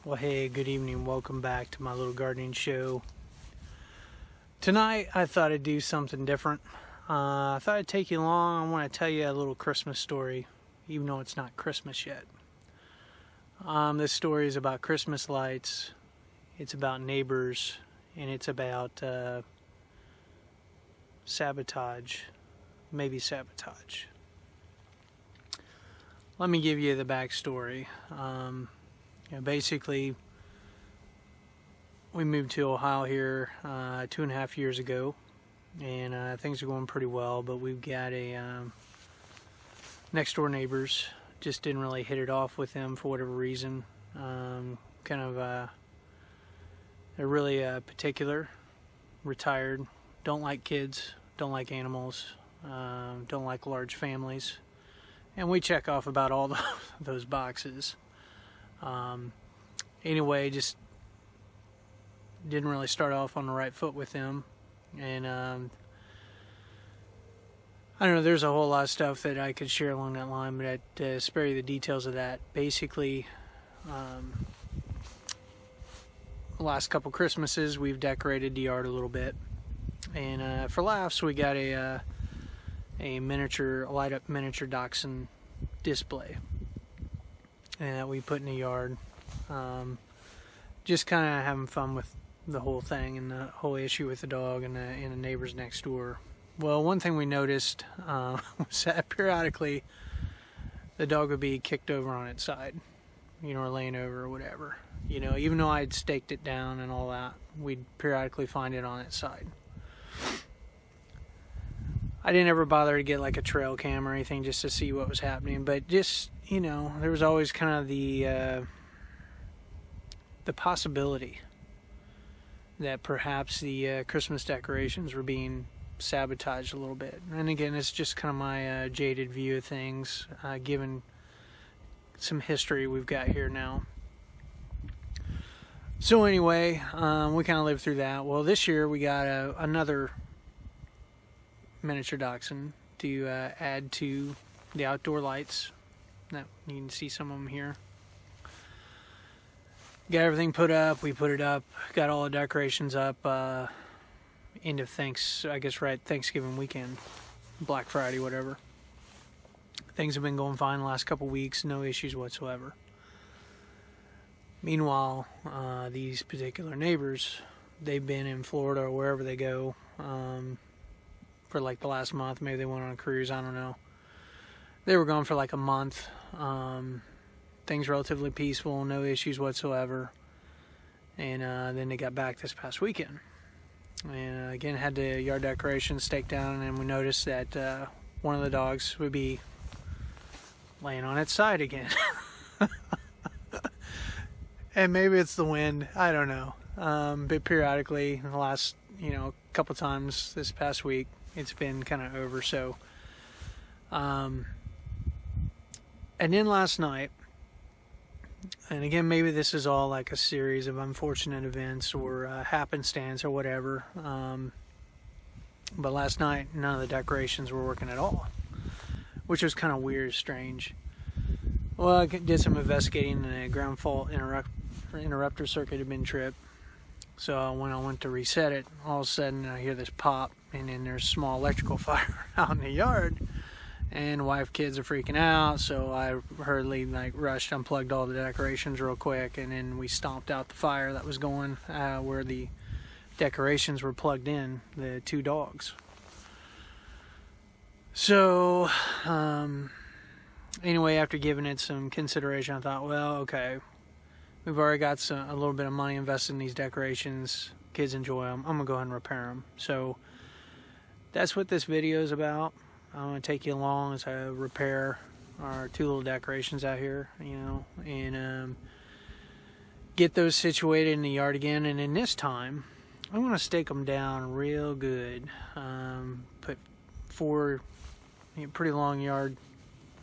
Well, hey, good evening. Welcome back to my little gardening show. Tonight, I thought I'd do something different. I thought I'd take you along. I want to tell you a little Christmas story, even though it's not Christmas yet. This story is about Christmas lights. It's about neighbors, and it's about sabotage. Maybe sabotage. Let me give you the backstory. Basically, we moved to Ohio here 2.5 years ago, and things are going pretty well, but we've got a next door neighbors. Just didn't really hit it off with them for whatever reason. They're really particular, retired, don't like kids, don't like animals, don't like large families, and we check off about all those boxes. Anyway, just didn't really start off on the right foot with them, and I don't know, there's a whole lot of stuff that I could share along that line, but I'd spare you the details of that. Basically, the last couple Christmases we've decorated the yard a little bit, and for laughs we got a light up miniature dachshund display that we put in the yard. Just kind of having fun with the whole thing and the whole issue with the dog and the neighbors next door. Well, one thing we noticed was that periodically the dog would be kicked over on its side, or laying over or whatever. Even though I'd staked it down and all that, we'd periodically find it on its side. I didn't ever bother to get like a trail cam or anything just to see what was happening, but just, there was always kind of the possibility that perhaps the Christmas decorations were being sabotaged a little bit. And again, it's just kind of my jaded view of things, given some history we've got here now. So anyway, we kind of lived through that. Well, this year we got another miniature dachshund to add to the outdoor lights. Now, you can see some of them here. Got everything put up. We put it up. Got all the decorations up. End of Thanksgiving weekend, Black Friday, whatever. Things have been going fine the last couple weeks. No issues whatsoever. Meanwhile, these particular neighbors, they've been in Florida or wherever they go for like the last month. Maybe they went on a cruise. I don't know. They were gone for like a month. Things relatively peaceful, no issues whatsoever. And then they got back this past weekend. And again, had the yard decorations staked down, and we noticed that one of the dogs would be laying on its side again. And maybe it's the wind, I don't know. But periodically, in the last, couple times this past week, it's been kind of over. So, and then last night, and again, maybe this is all like a series of unfortunate events or happenstance or whatever. But last night, none of the decorations were working at all, which was kind of weird, strange. Well, I did some investigating, and a ground fault interrupter circuit had been tripped. So when I went to reset it, all of a sudden I hear this pop, and then there's a small electrical fire out in the yard. And wife, kids are freaking out, so I hurriedly rushed, unplugged all the decorations real quick, and then we stomped out the fire that was going where the decorations were plugged in, the two dogs. So anyway, after giving it some consideration, I thought, well, okay, we've already got a little bit of money invested in these decorations. Kids enjoy them. I'm gonna go ahead and repair them. So that's what this video is about. I'm going to take you along as I repair our two little decorations out here, and get those situated in the yard again. And in this time, I'm going to stake them down real good. Put 4 pretty long yard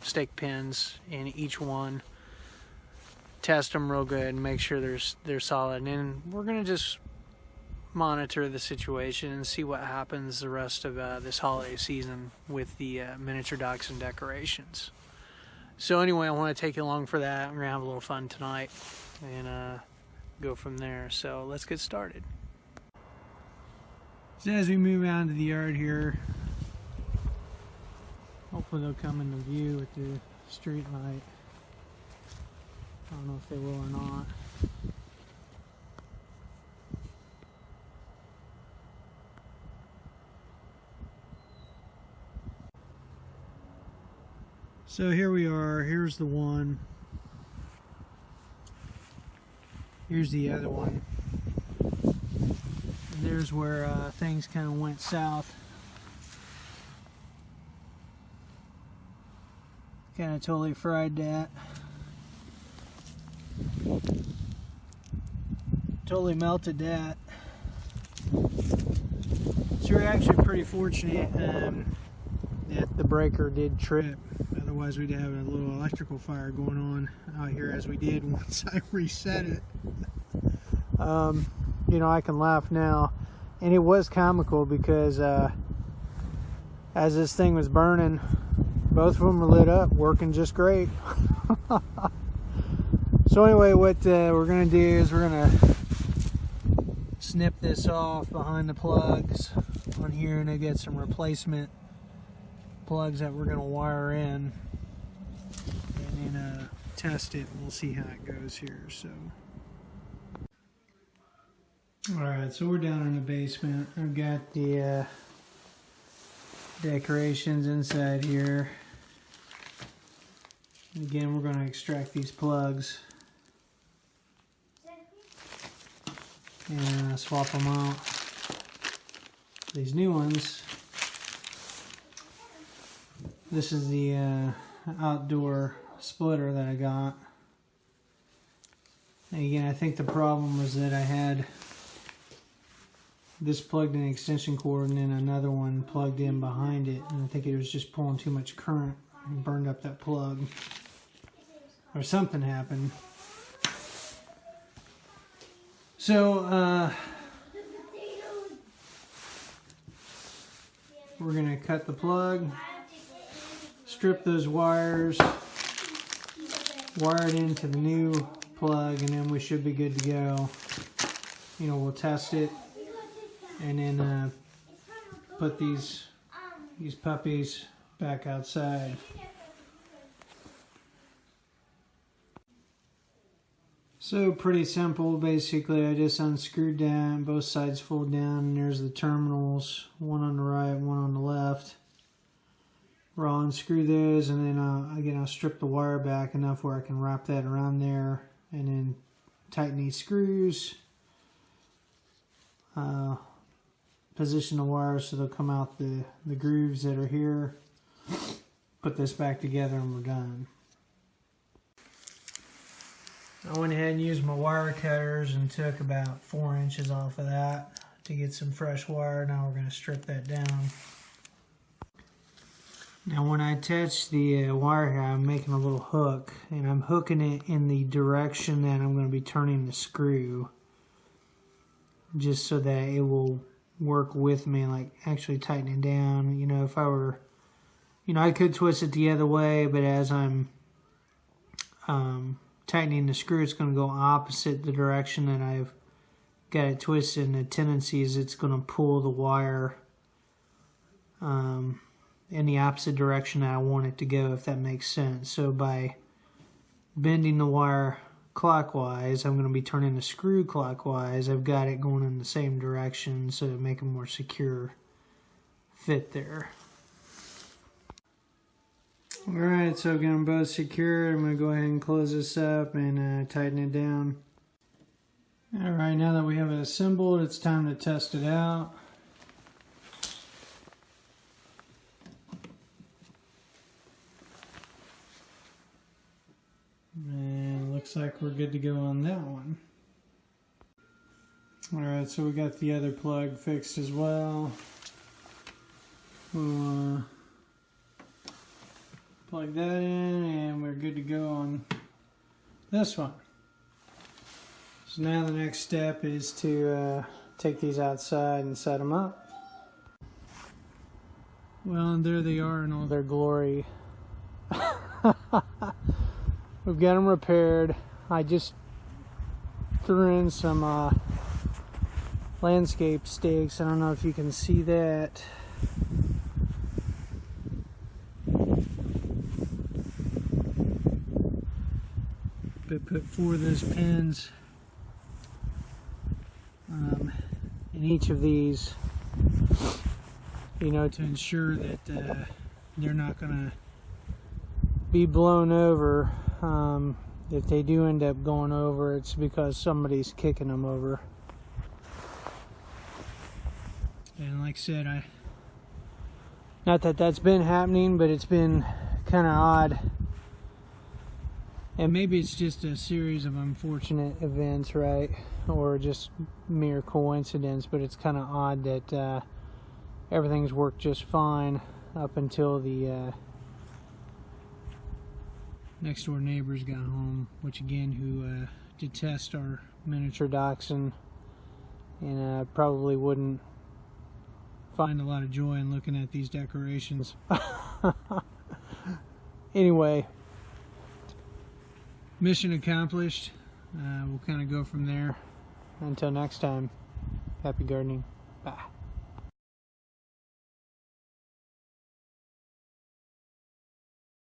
stake pins in each one. Test them real good and make sure they're solid. And then we're going to just monitor the situation and see what happens the rest of this holiday season with the miniature dachshund decorations. So anyway, I want to take you along for that. We're going to have a little fun tonight and go from there. So let's get started. So as we move out into the yard here, hopefully they'll come into view with the street light. I don't know if they will or not. So here we are, here's the one. Here's the other one. And there's where things kind of went south. Kind of totally fried that. Totally melted that. So we're actually pretty fortunate that the breaker did trip. Otherwise we'd have a little electrical fire going on out here as we did once I reset it. You know, I can laugh now. And it was comical because as this thing was burning, both of them were lit up, working just great. So anyway, what we're going to do is we're going to snip this off behind the plugs on here, and I get some replacement plugs that we're going to wire in, and then test it, and we'll see how it goes here. So alright, so we're down in the basement. I've got the decorations inside here. And again, we're going to extract these plugs and swap them out. These new ones. This is the outdoor splitter that I got. And again, I think the problem was that I had this plugged in the extension cord and then another one plugged in behind it, and I think it was just pulling too much current and burned up that plug, or something happened. So we're gonna cut the plug, strip those wires, wire it into the new plug, and then we should be good to go. You know, we'll test it and then put these puppies back outside. So pretty simple. Basically, I just unscrewed that, both sides fold down, and there's the terminals, one on the right, one on the left. I'll unscrew those, and then again, I'll strip the wire back enough where I can wrap that around there, and then tighten these screws. Position the wires so they'll come out the grooves that are here. Put this back together and we're done. I went ahead and used my wire cutters and took about 4 inches off of that to get some fresh wire. Now we're going to strip that down. Now when I attach the wire here, I'm making a little hook, and I'm hooking it in the direction that I'm going to be turning the screw, just so that it will work with me, like actually tighten it down. You know, if I were, you know, I could twist it the other way, but as I'm tightening the screw, it's going to go opposite the direction that I've got it twisted, and the tendency is it's going to pull the wire in the opposite direction that I want it to go, if that makes sense. So by bending the wire clockwise, I'm going to be turning the screw clockwise. I've got it going in the same direction, so to make a more secure fit there. Alright, so again, I'm both secured. I'm going to go ahead and close this up and tighten it down. Alright, now that we have it assembled, it's time to test it out. And looks like we're good to go on that one. Alright, so we got the other plug fixed as well. We'll plug that in, and we're good to go on this one. So now the next step is to take these outside and set them up. Well, and there they are in all their glory. We've got them repaired. I just threw in some landscape stakes. I don't know if you can see that. But put 4 of those pins in each of these, you know, to ensure that they're not going to be blown over. If they do end up going over, it's because somebody's kicking them over. And like I said, not that that's been happening, but it's been kind of odd. And maybe it's just a series of unfortunate events, right? Or just mere coincidence, but it's kind of odd that everything's worked just fine up until the next door neighbors got home, which again, who detest our miniature dachshund and probably wouldn't find a lot of joy in looking at these decorations. Anyway, mission accomplished. We'll kind of go from there. Until next time, happy gardening. Bye.